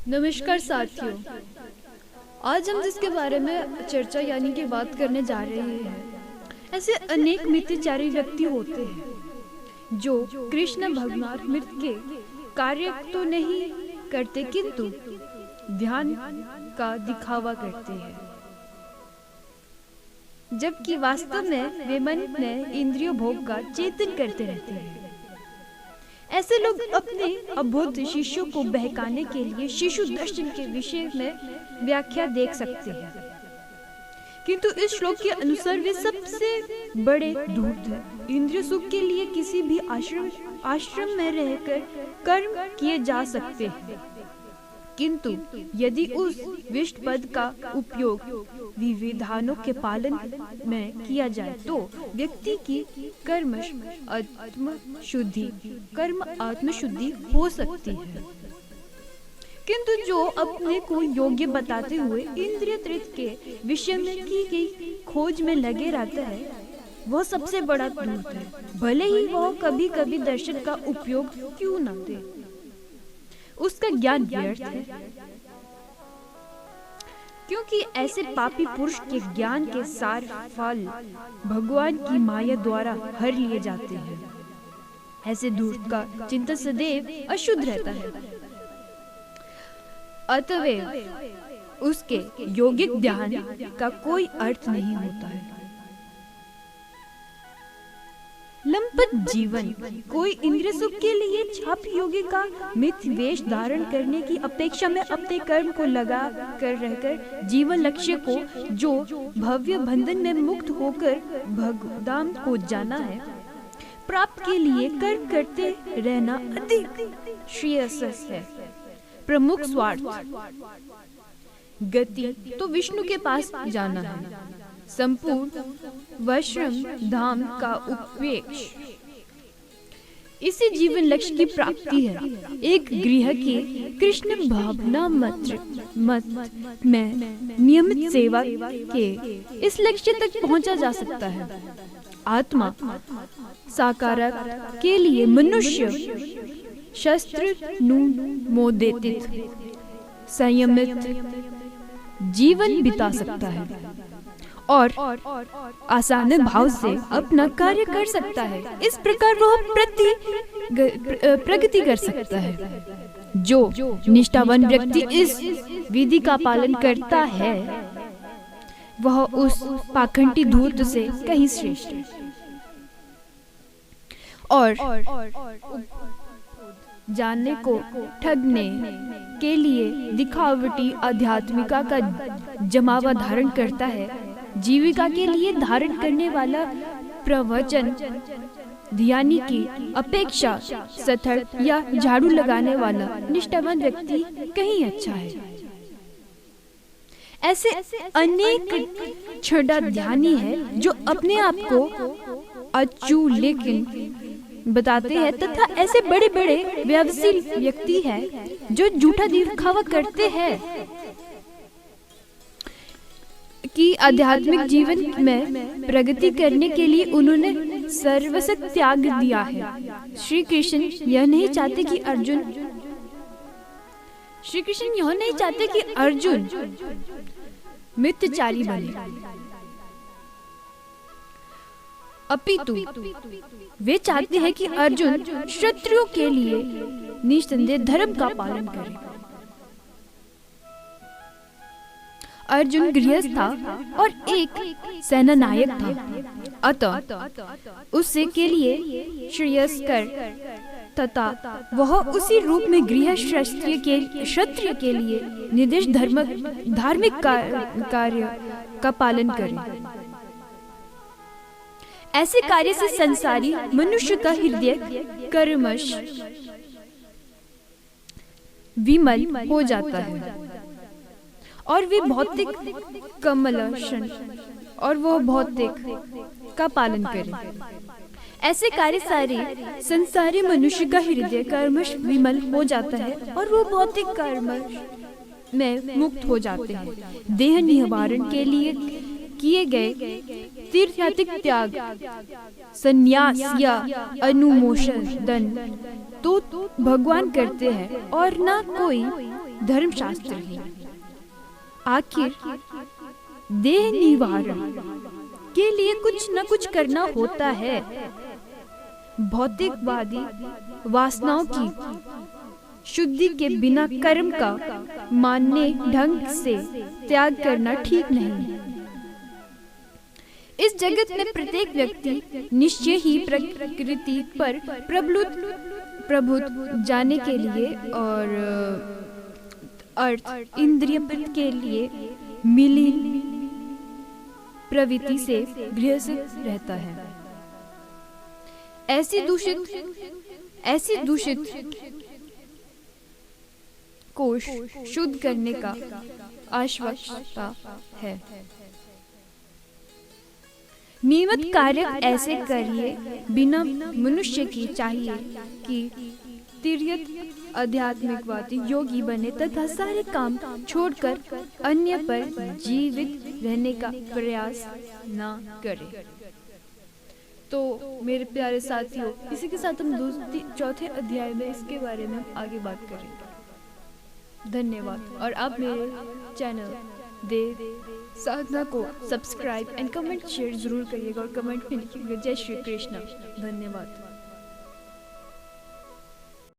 नमस्कार साथियों। आज हम जिसके बारे में चर्चा यानी कि बात करने जा रहे हैं, ऐसे अनेक मिथ्याचारी व्यक्ति होते हैं जो कृष्ण भगवान मृत के कार्य तो नहीं करते किंतु ध्यान का दिखावा करते हैं, जबकि वास्तव में वे मन में इंद्रियों भोग का चेतन करते रहते हैं। ऐसे लोग अपने अबोध शिष्यों को बहकाने के लिए शिशु दर्शन के विषय में व्याख्या देख सकते हैं, किंतु इस श्लोक के अनुसार वे सबसे बड़े धूर्त हैं। इंद्रिय सुख के लिए किसी भी आश्रम में रहकर कर्म किए जा सकते हैं, किंतु यदि उस विष्ट पद का उपयोग विधानों के पालन में किया जाए तो व्यक्ति की कर्म आत्मशुद्धि हो सकती है। किंतु जो अपने को योग्य बताते हुए इंद्रिय तृप्ति के विषय में की गई खोज में लगे रहता है, वह सबसे बड़ा धूर्त है, भले ही वह कभी कभी दर्शन का उपयोग क्यों न दे। उसका ज्ञान व्यर्थ है, क्योंकि ऐसे पापी पुरुष के ज्ञान के सार फल भगवान की माया द्वारा हर लिए जाते हैं। ऐसे धूर्त का चिंतन सदैव अशुद्ध रहता है, अतएव उसके योगिक ध्यान का कोई अर्थ नहीं होता है। लंपट जीवन कोई इंद्रिय सुख के लिए छाप योगी का मिथ्य वेश धारण करने की अपेक्षा में अपने कर्म को लगा कर रहकर जीवन लक्ष्य को, जो भव्य बंधन में मुक्त होकर भगधाम को जाना है, प्राप्त के लिए कर्म करते रहना अधिक श्रेयस्कर है। प्रमुख स्वार्थ गति तो विष्णु के पास जाना है। संपूर्ण वैश्रम धाम का उपवेश इसी जीवन लक्ष्य की प्राप्ति है। एक गृह की कृष्ण भावना मत में नियमित सेवा के इस लक्ष्य तक पहुंचा जा सकता है। आत्मा साकार के लिए मनुष्य शस्त्र मोदित संयमित जीवन बिता सकता है और आसान भाव से अपना कार्य कर सकता है। इस प्रकार वह प्रगति कर सकता है। जो निष्ठावान व्यक्ति इस विधि का पालन करता है, वह उस पाखंडी धूर्त से कहीं श्रेष्ठ है। और जानने को ठगने के लिए दिखावटी आध्यात्मिका का जमावा धारण करता है। जीविका के लिए धारण करने वाला प्रवचन ध्यानी की अपेक्षा सथर या झाड़ू लगाने वाला निष्ठावान व्यक्ति कहीं अच्छा है। ऐसे अनेक छड़ा ध्यानी है जो अपने आप को अचू लेकिन बताते हैं, तथा ऐसे बड़े बड़े व्यवसायी व्यक्ति हैं जो झूठा दिखावा करते हैं कि आध्यात्मिक जीवन में प्रगति करने के लिए उन्होंने सर्वस्व त्याग दिया है। श्री कृष्ण यह नहीं चाहते कि अर्जुन मिथ्याचारी बने, अपितु वे चाहते हैं कि अर्जुन शत्रुओं के लिए निस्संदेह धर्म का पालन करे। अर्जुन गृहस्थ था और एक सेना नायक था, अतः उससे के लिए श्रेयस्कर तथा वह उसी रूप में गृह क्षत्रिय के लिए निर्देश धार्मिक कार्य का पालन करे। ऐसे कार्य से संसारी मनुष्य का हृदय कर्मश विमल हो जाता है और वे भौतिक कमलशन और वो भौतिक का पालन करें। ऐसे कार्य सारे संसारी मनुष्य का हृदय कर्मश विमल हो जाता है और वो भौतिक कर्मश में मुक्त हो जाते हैं। देह निवारण के लिए किए गए तीर्थयात्रिक त्याग, संन्यास या अनुमोशन तो भगवान करते हैं और ना कोई धर्मशास्त्र है। आखिर देह निवारण के लिए कुछ न कुछ करना होता है। भौतिकवादी वासनाओं की शुद्धि के बिना कर्म का मानने ढंग से त्याग करना ठीक नहीं। इस जगत में प्रत्येक व्यक्ति निश्चय ही प्रकृति पर प्रभुत्व जाने के लिए और अर्थ इंद्रिय के लिए मिली प्रवृत्ति से ग्रसित रहता है। ऐसी दूषित कोश शुद्ध करने का आवश्यकता है। नियमित कार्य ऐसे करिए बिना मनुष्य की चाहिए कि तीर्थ आध्यात्मिकवादी योगी बने तथा सारे काम छोड़कर अन्य पर जीवित रहने का प्रयास ना करे। तो मेरे प्यारे साथियों, इसी के साथ हम चौथे अध्याय में इसके बारे में आगे बात करेंगे। धन्यवाद। और आप मेरे चैनल देव साधना को सब्सक्राइब एंड कमेंट शेयर जरूर करिएगा और कमेंट में लिखिएगा जय श्री कृष्ण। धन्यवाद।